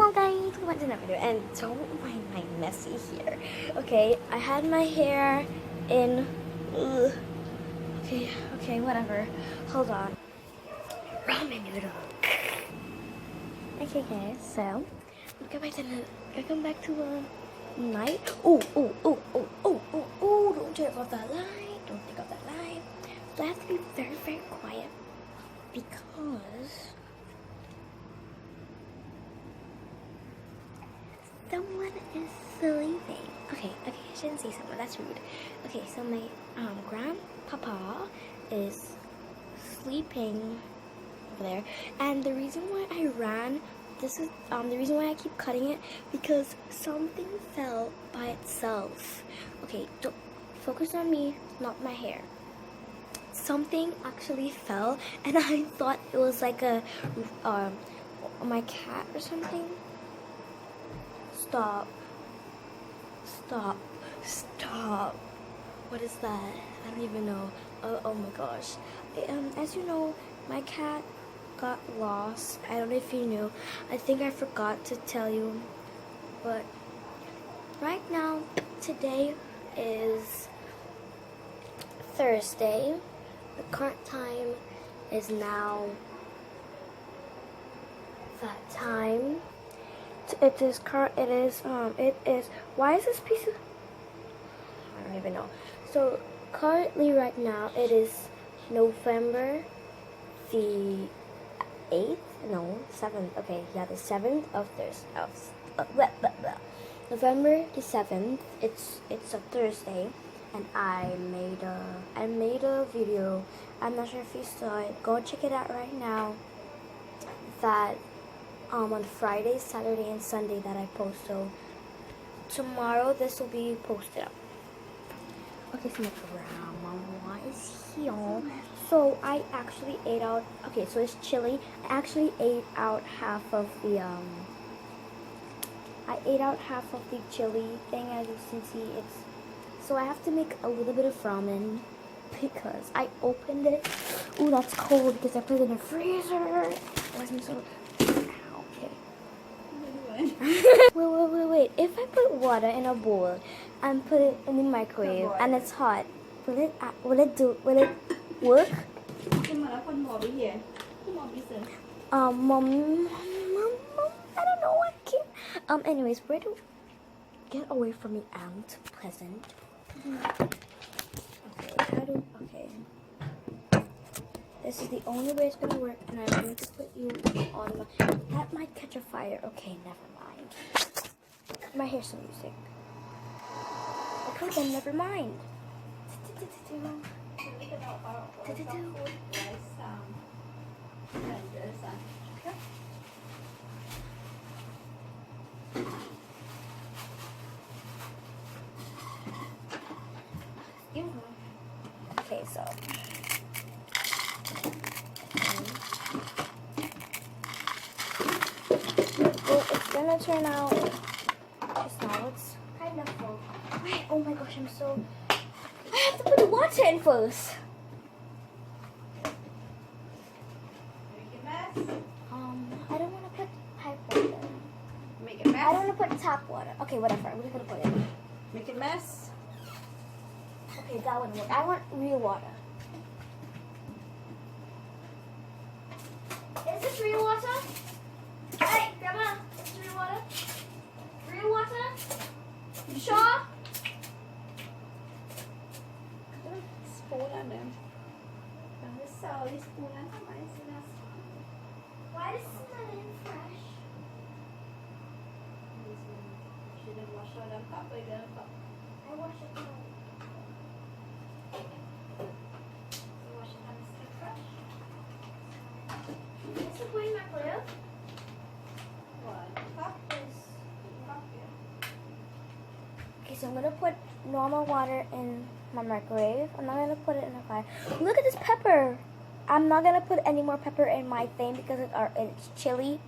Hello guys, welcome to another video, and don't mind my messy hair. Okay, I had my hair in. Okay, whatever. Hold on. Ramen noodle. Okay, guys. So, welcome back to night. Oh! Don't turn off that light. Don't take off that light. So I have to be very, very quiet because someone is sleeping. Okay, I shouldn't say someone, that's rude. Okay, so my grandpapa is sleeping over there, and the reason why I ran, this is the reason why I keep cutting it, because something fell by itself. Okay, don't focus on me, not my hair. Something actually fell, and I thought it was like my cat or something. Stop. What is that? I don't even know. Oh my gosh. As you know, my cat got lost. I don't know if you knew. I think I forgot to tell you. But right now, today is Thursday. The current time is now that time. It is, why is this piece of, I don't even know. So, currently right now, it is November the 8th, no, 7th, okay, yeah, the 7th of November the 7th, it's a Thursday, and I made a video, I'm not sure if you saw it, go check it out right now, that on Friday, Saturday, and Sunday that I post. So tomorrow this will be posted up. Okay, so my grandma is here. So I actually ate out. Okay, so it's chili. I actually ate out half of the chili thing. As you can see, so I have to make a little bit of ramen because I opened it. Ooh, that's cold because I put it in the freezer. It wasn't so. Wait. If I put water in a bowl and put it in the microwave and it's hot, will it work? Mom, I don't know what can. Anyways, where do get away from me, Aunt Pleasant? Okay. This is the only way it's gonna work, and I'm going to put you on that might catch a fire. Okay, never mind. My hair's some music. Okay, then never mind. Okay, so. It's gonna turn out just now. It's kind of full. Wait, oh my gosh, I have to put the water in first. Make a mess. I don't want to put pipe water. Make a mess. I don't want to put tap water. Okay, whatever. I'm just gonna put it. Make a mess. Okay, that wouldn't work. I want real water. Is this real water? Hey, Grandma, is this real water? Real water? You sure? Spola nu. Den är sör i spolan hemma i sina skor. Why does it smell fresh? Should have washed all them cup or the cup. I wash it now. So wash it and still fresh. Is it going in my microwave? What? Cup is cup here. Okay, so I'm gonna put normal water in my microwave. I'm not gonna put it in the fire. Look at this pepper. I'm not gonna put any more pepper in my thing because it's chili.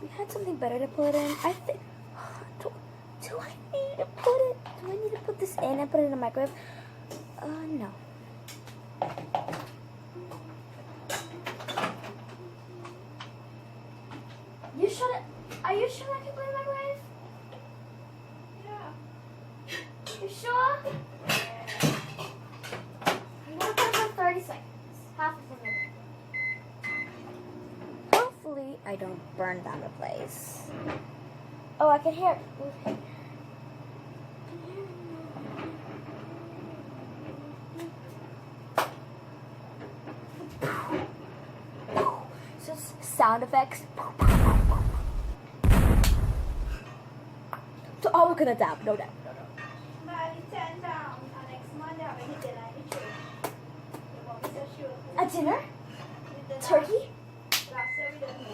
We had something better to put in. I think. Do I need to put this in and put it in the microwave? No. You should. Are you sure I can put it in the microwave? Yeah. You sure? I'm gonna put it for 30 seconds. Half of a minute. Hopefully, I don't burn down the place. Oh, I can hear it. Just sound effects. So all we're gonna dab, no doubt. But it's 10 down. Next Monday, I'll be dinner in the church. The mom is so sure. A dinner? With the Turkey? last year we didn't know.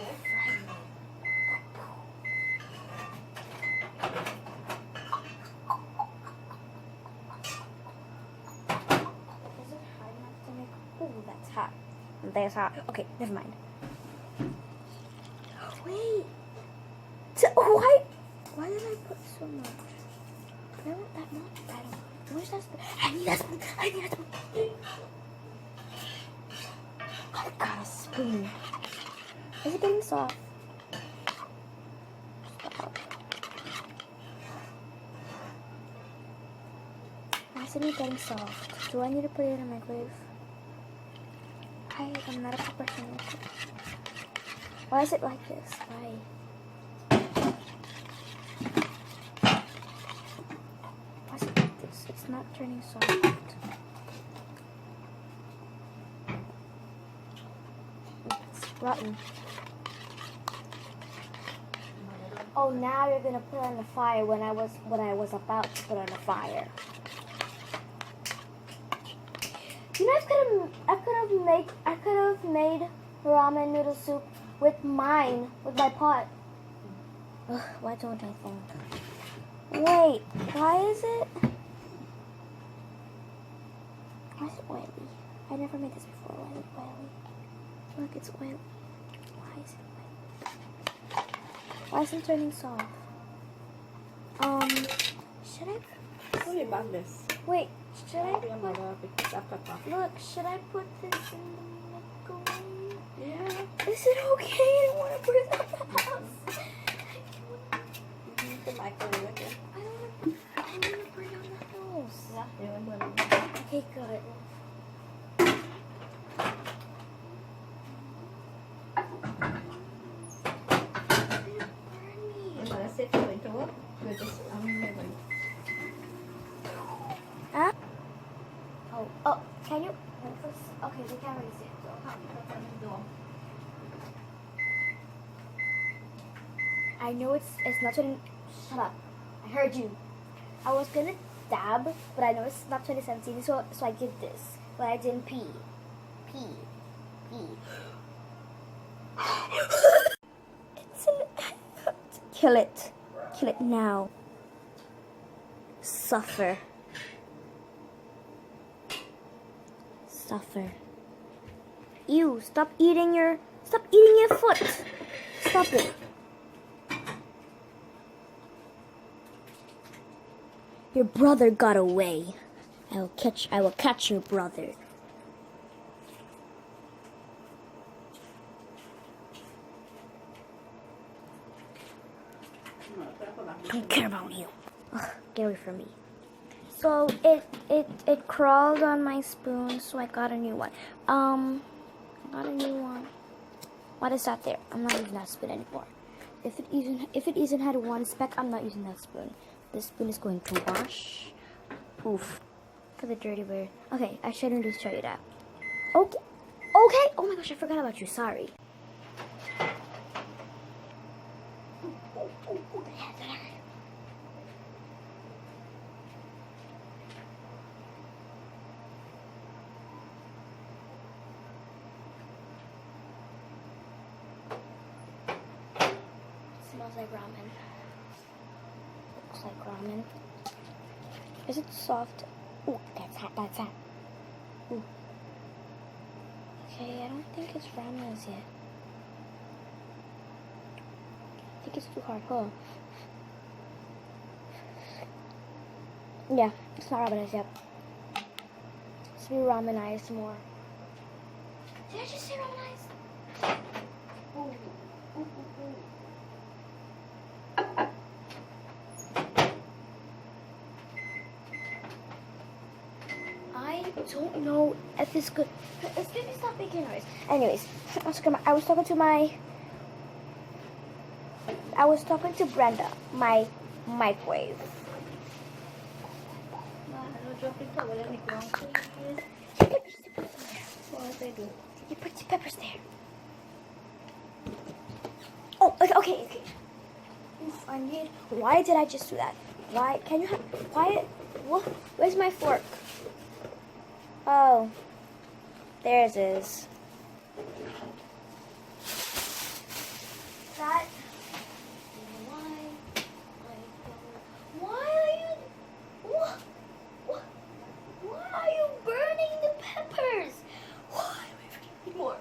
Is it hard enough to make? Ooh, that's hot. That's hot. Okay, never mind. Wait. Why did I put so much? I don't want that much. I don't. Where's that spoon? I need that spoon. I need that spoon. I got a spoon. Is it getting soft? Stop. Why isn't it getting soft? Do I need to put it in a microwave? I'm not a professional. Why is it like this? Why? Why is it like this? It's not turning soft. It's rotten. Oh, now you're gonna put it on the fire when I was about to put on the fire. You know, I could have made ramen noodle soup with my pot. Ugh, why don't I think? Wait, why is it oily? I never made this before. Why is it oily? Look, it's oily. Why is it oily? Why isn't it turning soft? Should I? Sorry about this. Wait, should I Your put? mother picked up papa. Look, should I put this in the microwave? Yeah. Is it okay? I don't want to put it in the house. You need the microwave again. I don't want to burn down the house. Yeah, they were burning. Okay, good. Your mother said you're going to work. We're just, going. Huh? Oh, can you? Okay, we can't really see it. So come, open the door. I know it's not turning. Shut up. I heard you. I was gonna dab, but I know it's not 2017, so I did this. But I didn't pee. It's an. Kill it. Kill it now. Suffer. Ew, stop eating your foot. Stop it. Your brother got away. I will catch your brother. I don't care about you. Ugh, get away from me. So it crawled on my spoon, so I got a new one. What is that there? I'm not using that spoon anymore. If it even had one speck, I'm not using that spoon. This spoon is going to wash. Oof. For the dirty bird. Okay, I shouldn't just show you that. Okay. Oh my gosh, I forgot about you. Sorry. Smells like ramen. Looks like ramen. Is it soft? Ooh, that's hot. Ooh. Okay, I don't think it's ramen as yet. I think it's too hard, huh? Yeah, It's not ramenized yet. It's to be ramenized more. Did I just say ramenized? Ooh. Ooh, ooh, ooh. I don't know if it's good. It's gonna stop making noise. Anyways, I was talking to Brenda, my microwave. You put the peppers there. Oh, okay. Oof, why did I just do that? Why, can you have, why, what, where's my fork? Oh, there it is. That, why are you burning the peppers? Why do we need more?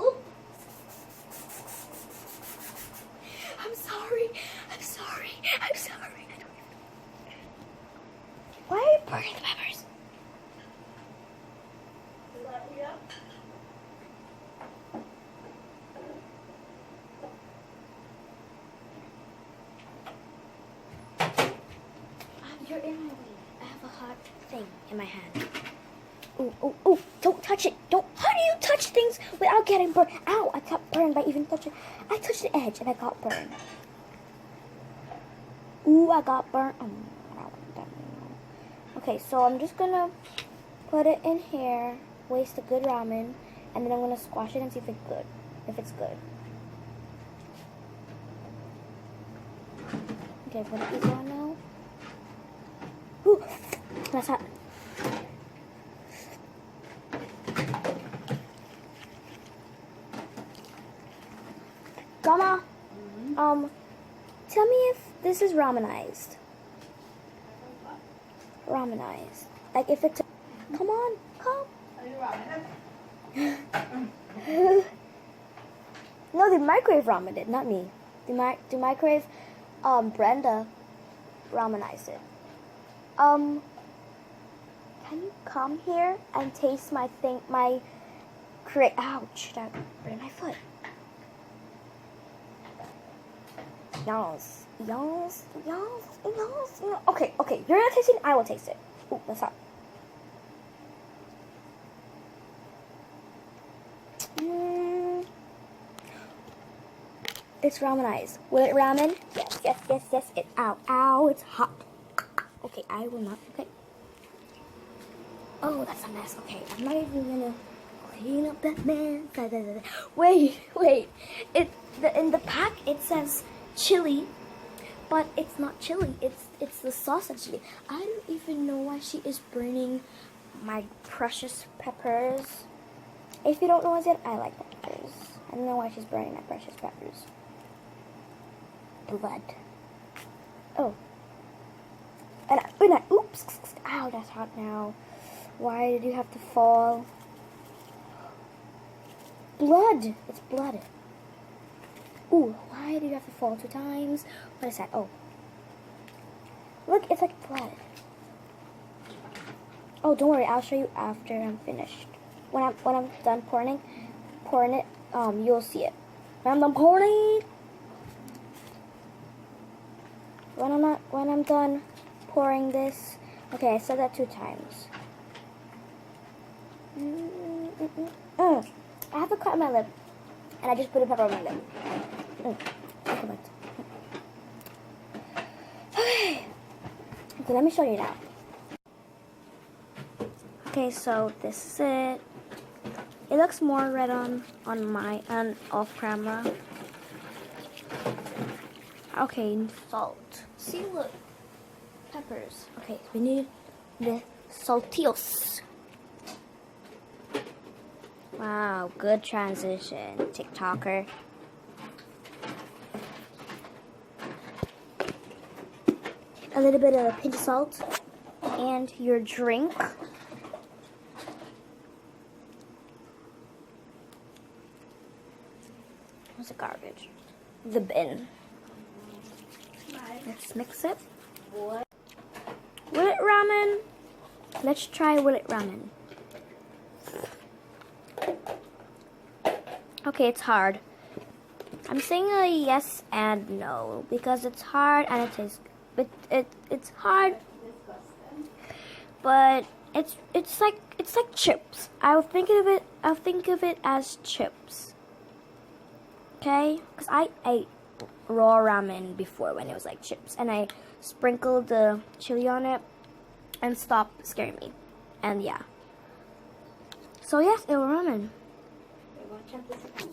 Oop. I'm sorry. I don't even. Why are you burning the peppers? You're in my way. I have a hot thing in my hand. Oh, don't touch it. How do you touch things without getting burned? Ow, I got burned by even touching. I touched the edge and I got burned. Ooh, I got burnt. Okay, so I'm just gonna put it in here, waste a good ramen, and then I'm gonna squash it and see if it's good. Okay, put these on now. Ooh, that's hot. Grandma, tell me if this is ramenized. Ramenized. Like if it's, come. No, the microwave ramened it, not me. The microwave, Brenda ramenized it. Can you come here and taste my thing, ouch, that burned my foot. Yes. Okay, you're not tasting it, I will taste it. Ooh, that's hot. It's ramenized. Will it ramen? Yes. Ow, it's hot. Okay, I will not, okay. Oh, that's a mess. Okay, I'm not even gonna clean up that mess. Wait. In the pack, it says chili, but it's not chili. It's the sauce of chili. I don't even know why she is burning my precious peppers. If you don't know what's it, I like peppers. I don't know why she's burning my precious peppers. Blood. Oh. And oops. Ow, that's hot now. Why did you have to fall? Blood. It's blood. Ooh, why did you have to fall 2 times? What is that? Oh. Look, it's like blood. Oh, don't worry. I'll show you after I'm finished. When I'm done pouring it, you'll see it. When I'm done pouring. When I'm done pouring this. Okay, I said that 2 times. I have a cut on my lip, and I just put a pepper on my lip. Okay, let me show you now. Okay, so this is it. It looks more red on off camera. Okay, salt. See, look, peppers. Okay, we need the saltios. Wow, good transition, TikToker. A little bit of a pinch of salt and your drink. What's the garbage? The bin. Let's mix it. What? Willet ramen. Let's try willet ramen. Okay, it's hard. I'm saying a yes and no because it's hard and it tastes. It's hard, Disgusting. but it's like chips. I'll think of it as chips. Okay, because I ate raw ramen before when it was like chips, and I sprinkled the chili on it, and stopped scaring me. And yeah. So yes, it was ramen. They want to check this out.